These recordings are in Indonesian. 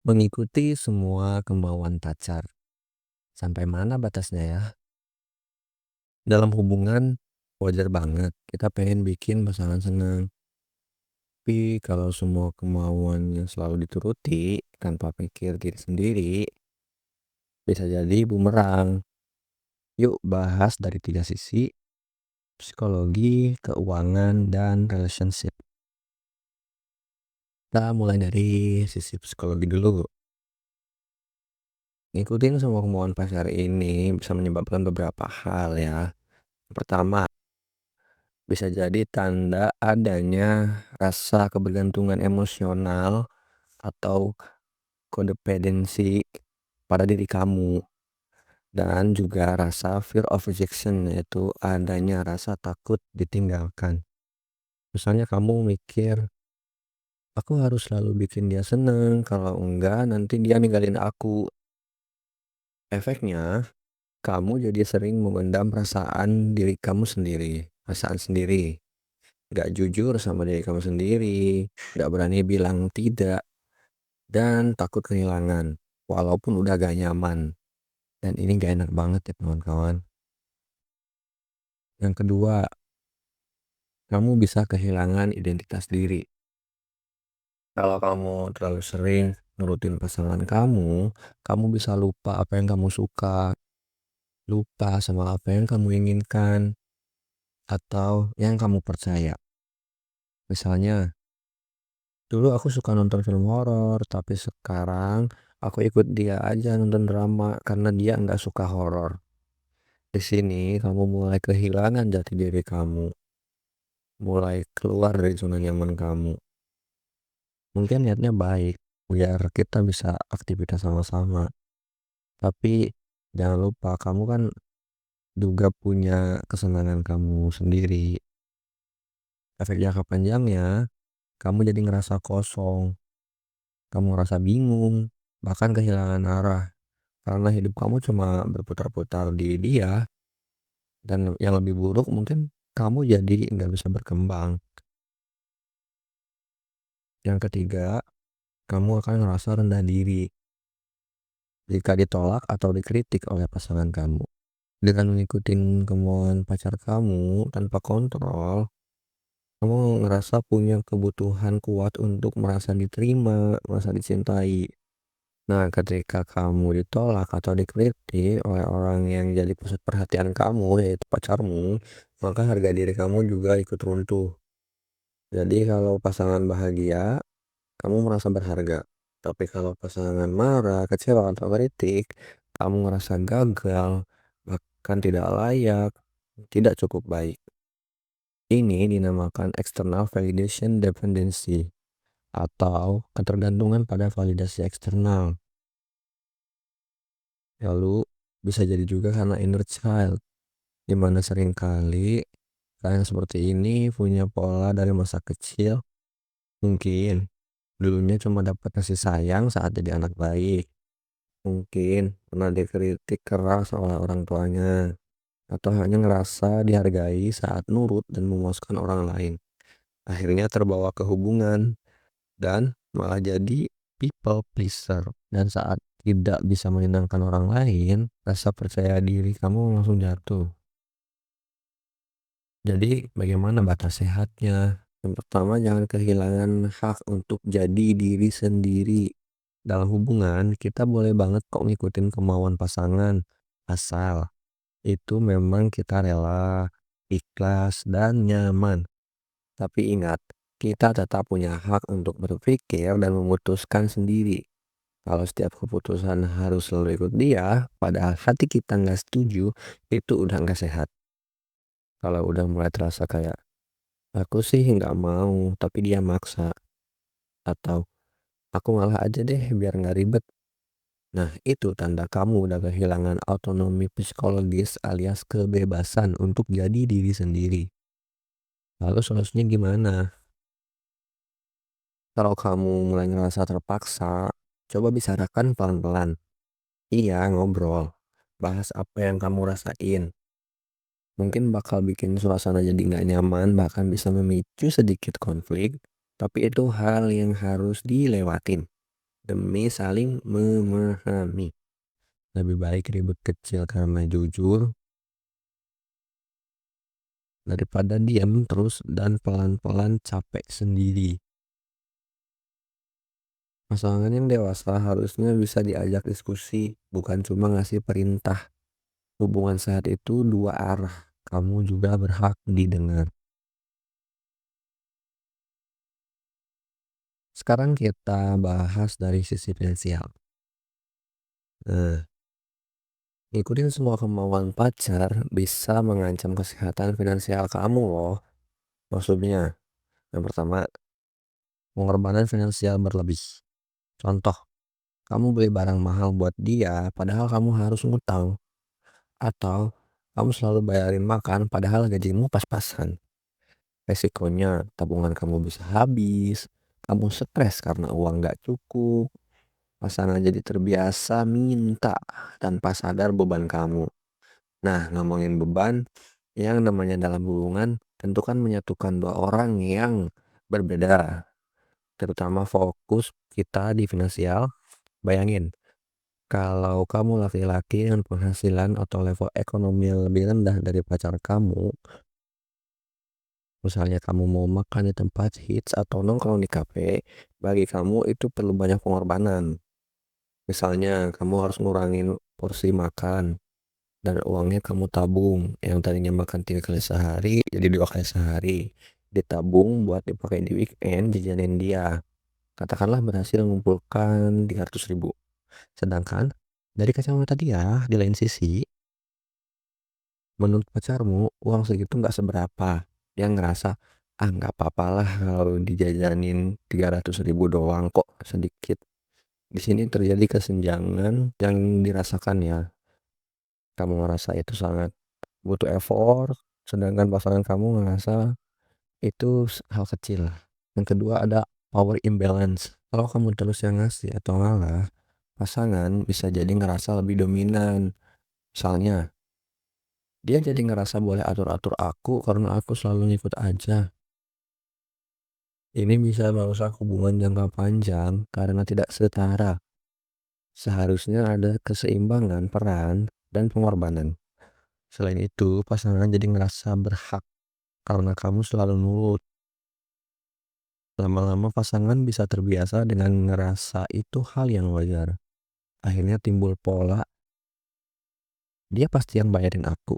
Mengikuti semua kemauan pacar. Sampai mana batasnya ya? Dalam hubungan wajar banget kita pengen bikin pasangan senang. Tapi kalau semua kemauannya selalu dituruti tanpa pikir diri sendiri, bisa jadi bumerang. Yuk bahas dari 3 sisi: psikologi, keuangan, dan relationship. Kita mulai dari sisi psikologi dulu. Ngikutin semua kemauan pacar ini bisa menyebabkan beberapa hal ya. Pertama, bisa jadi tanda adanya rasa kebergantungan emosional atau codependency pada diri kamu, dan juga rasa fear of rejection, yaitu adanya rasa takut ditinggalkan. Misalnya kamu mikir, aku harus selalu bikin dia seneng, kalau enggak nanti dia ninggalin aku. Efeknya, kamu jadi sering memendam perasaan diri kamu sendiri, perasaan sendiri. Gak jujur sama diri kamu sendiri, gak berani bilang tidak, dan takut kehilangan, walaupun udah gak nyaman. Dan ini gak enak banget ya kawan-kawan. Yang kedua, kamu bisa kehilangan identitas diri. Kalau kamu terlalu sering nurutin pasangan kamu bisa lupa apa yang kamu suka, lupa sama apa yang kamu inginkan, atau yang kamu percaya. Misalnya, dulu aku suka nonton film horor, tapi sekarang aku ikut dia aja nonton drama karena dia nggak suka horor. Di sini kamu mulai kehilangan jati diri kamu, mulai keluar dari zona nyaman kamu. Mungkin niatnya baik, biar kita bisa aktivitas sama-sama. Tapi jangan lupa kamu kan juga punya kesenangan kamu sendiri. Efek jangka panjangnya, kamu jadi ngerasa kosong, kamu ngerasa bingung, bahkan kehilangan arah. Karena hidup kamu cuma berputar-putar di dia, dan yang lebih buruk mungkin kamu jadi nggak bisa berkembang. Yang ketiga, kamu akan ngerasa rendah diri jika ditolak atau dikritik oleh pasangan kamu. Dengan mengikuti kemauan pacar kamu tanpa kontrol, kamu ngerasa punya kebutuhan kuat untuk merasa diterima, merasa dicintai. Nah, ketika kamu ditolak atau dikritik oleh orang yang jadi pusat perhatian kamu, yaitu pacarmu, maka harga diri kamu juga ikut runtuh. Jadi kalau pasangan bahagia, kamu merasa berharga. Tapi kalau pasangan marah, kecewa, atau kritik, kamu ngerasa gagal, bahkan tidak layak, tidak cukup baik. Ini dinamakan external validation dependency atau ketergantungan pada validasi eksternal. Lalu bisa jadi juga karena inner child, di mana seringkali kalian seperti ini punya pola dari masa kecil. Mungkin dulunya cuma dapat kasih sayang saat jadi anak baik. Mungkin pernah dikritik keras oleh orang tuanya, atau hanya ngerasa dihargai saat nurut dan memuaskan orang lain. Akhirnya terbawa ke hubungan dan malah jadi people pleaser. Dan saat tidak bisa menyenangkan orang lain, rasa percaya diri kamu langsung jatuh. Jadi bagaimana batas sehatnya? Yang pertama, jangan kehilangan hak untuk jadi diri sendiri. Dalam hubungan, kita boleh banget kok ngikutin kemauan pasangan, asal itu memang kita rela, ikhlas, dan nyaman. Tapi ingat, kita tetap punya hak untuk berpikir dan memutuskan sendiri. Kalau setiap keputusan harus selalu ikut dia, padahal hati kita nggak setuju, itu udah nggak sehat. Kalau udah mulai terasa kayak, aku sih nggak mau, tapi dia maksa. Atau, aku ngalah aja deh biar nggak ribet. Nah, itu tanda kamu udah kehilangan autonomi psikologis alias kebebasan untuk jadi diri sendiri. Lalu solusinya gimana? Kalau kamu mulai ngerasa terpaksa, coba bicarakan pelan-pelan. Iya, ngobrol. Bahas apa yang kamu rasain. Mungkin bakal bikin suasana jadi nggak nyaman, bahkan bisa memicu sedikit konflik. Tapi itu hal yang harus dilewatin. demi saling memahami. Lebih baik ribut kecil karena jujur daripada diam terus dan pelan-pelan capek sendiri. Pasangan yang dewasa harusnya bisa diajak diskusi, bukan cuma ngasih perintah. Hubungan sehat itu dua arah. Kamu juga berhak didengar. Sekarang kita bahas dari sisi finansial. Nah, ngikutin semua kemauan pacar bisa mengancam kesehatan finansial kamu loh. Maksudnya, yang pertama, pengorbanan finansial berlebih. Contoh, kamu beli barang mahal buat dia padahal kamu harus ngutang. Atau kamu selalu bayarin makan padahal gajimu pas-pasan. Resikonya tabungan kamu bisa habis, kamu stres karena uang gak cukup, pasangan jadi terbiasa minta tanpa sadar beban kamu. Nah, ngomongin beban, yang namanya dalam hubungan tentu kan menyatukan dua orang yang berbeda, terutama fokus kita di finansial. Bayangin, kalau kamu laki-laki dengan penghasilan atau level ekonomi yang lebih rendah dari pacar kamu, misalnya kamu mau makan di tempat hits atau nongkrong di kafe, bagi kamu itu perlu banyak pengorbanan. Misalnya kamu harus ngurangin porsi makan dan uangnya kamu tabung. Yang tadinya makan 3 kali sehari jadi 2 kali sehari. Ditabung buat dipakai di weekend jajanin dia. Katakanlah berhasil mengumpulkan 300.000. Sedangkan dari kacamata dia, di lain sisi, menurut pacarmu uang segitu nggak seberapa. Dia ngerasa, ah nggak apa-apa lah kalau dijajanin 300.000 doang kok, sedikit. Di sini terjadi kesenjangan yang dirasakan ya. Kamu ngerasa itu sangat butuh effort, sedangkan pasangan kamu ngerasa itu hal kecil. Yang kedua ada power imbalance. Kalau kamu terus yang ngasih atau ngalah, pasangan bisa jadi ngerasa lebih dominan. Misalnya, dia jadi ngerasa boleh atur-atur aku karena aku selalu ngikut aja. Ini bisa merusak hubungan jangka panjang karena tidak setara. Seharusnya ada keseimbangan peran dan pengorbanan. Selain itu, pasangan jadi ngerasa berhak karena kamu selalu nurut. Lama-lama pasangan bisa terbiasa dengan ngerasa itu hal yang wajar. Akhirnya timbul pola, dia pasti yang bayarin aku.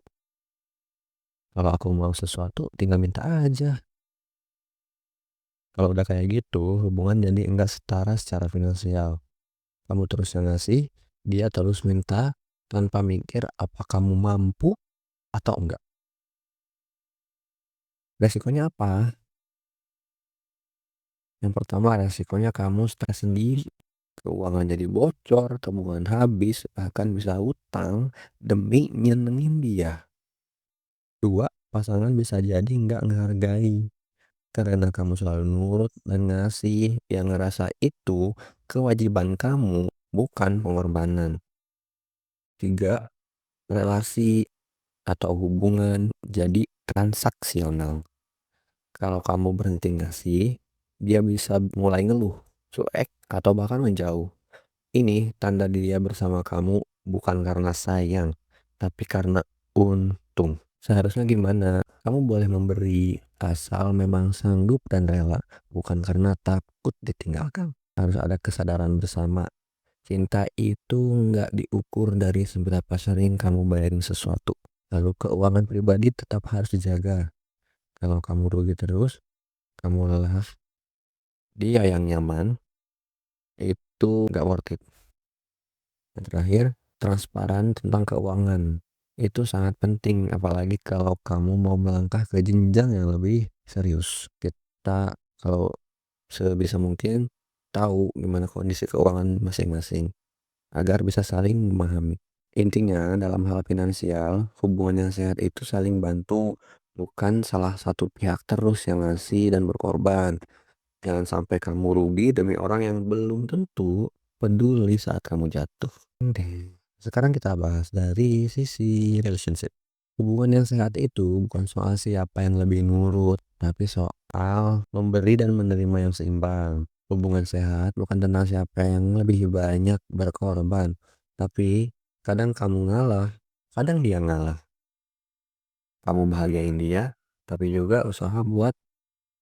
Kalau aku mau sesuatu, tinggal minta aja. Kalau udah kayak gitu, hubungan jadi enggak setara secara finansial. Kamu terus yang ngasih, dia terus minta tanpa mikir apa kamu mampu atau enggak. Resikonya apa? Yang pertama resikonya kamu stres sendiri. Keuangan jadi bocor, tabungan habis, bahkan bisa hutang demi nyenengin dia. Dua, pasangan bisa jadi nggak ngehargai. Karena kamu selalu nurut dan ngasih, yang ngerasa itu kewajiban kamu, bukan pengorbanan. Tiga, relasi atau hubungan jadi transaksional. Kalau kamu berhenti ngasih, dia bisa mulai ngeluh, cuek, atau bahkan menjauh. Ini tanda dia bersama kamu bukan karena sayang, tapi karena untung. Seharusnya gimana? Kamu boleh memberi asal memang sanggup dan rela, bukan karena takut ditinggalkan. Harus ada kesadaran bersama. Cinta itu nggak diukur dari seberapa sering kamu bayarin sesuatu. Lalu keuangan pribadi tetap harus dijaga. Kalau kamu rugi terus, kamu lelah, dia yang nyaman, itu nggak worth it. Yang terakhir, transparan tentang keuangan. Itu sangat penting, apalagi kalau kamu mau melangkah ke jenjang yang lebih serius. Kita kalau sebisa mungkin tahu gimana kondisi keuangan masing-masing agar bisa saling memahami. Intinya dalam hal finansial, hubungan yang sehat itu saling bantu, bukan salah satu pihak terus yang ngasih dan berkorban. Jangan sampai kamu rugi demi orang yang belum tentu peduli saat kamu jatuh. Oke, sekarang kita bahas dari sisi relationship. Hubungan yang sehat itu bukan soal siapa yang lebih nurut, tapi soal memberi dan menerima yang seimbang. Hubungan sehat bukan tentang siapa yang lebih banyak berkorban, tapi kadang kamu ngalah, kadang dia ngalah. Kamu bahagiain dia, tapi juga usaha buat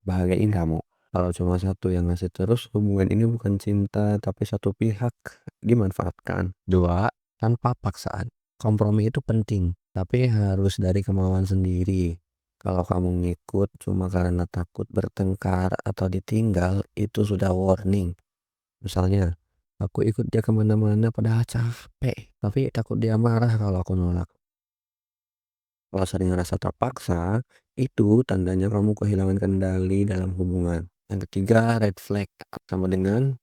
bahagiain kamu. Kalau cuma satu yang ngasih terus, hubungan ini bukan cinta, tapi satu pihak dimanfaatkan. Dua, tanpa paksaan. Kompromi itu penting, tapi harus dari kemauan sendiri. Kalau kamu ngikut cuma karena takut bertengkar atau ditinggal, itu sudah warning. Misalnya, aku ikut dia kemana-mana padahal capek, tapi takut dia marah kalau aku nolak. Kalau sering ngerasa terpaksa, itu tandanya kamu kehilangan kendali dalam hubungan. Yang ketiga, red flag sama dengan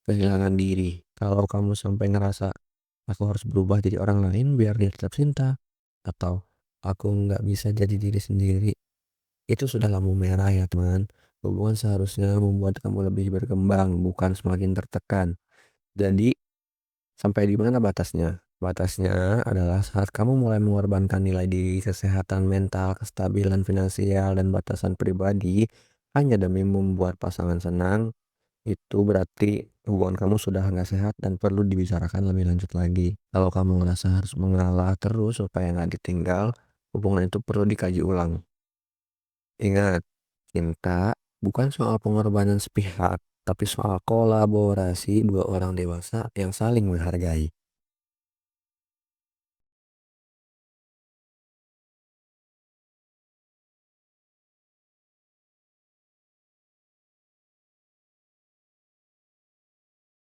kehilangan diri. Kalau kamu sampai ngerasa aku harus berubah jadi orang lain biar dia tetap cinta, atau aku nggak bisa jadi diri sendiri, itu sudah lampu merah ya teman. Hubungan seharusnya membuat kamu lebih berkembang, bukan semakin tertekan. Jadi, sampai di mana batasnya? Batasnya adalah saat kamu mulai mengorbankan nilai diri, kesehatan mental, kestabilan finansial, dan batasan pribadi hanya demi membuat pasangan senang. Itu berarti hubungan kamu sudah nggak sehat dan perlu dibicarakan lebih lanjut lagi. Kalau kamu ngerasa harus mengalah terus supaya nggak ditinggal, hubungan itu perlu dikaji ulang. Ingat, cinta bukan soal pengorbanan sepihak, tapi soal kolaborasi dua orang dewasa yang saling menghargai.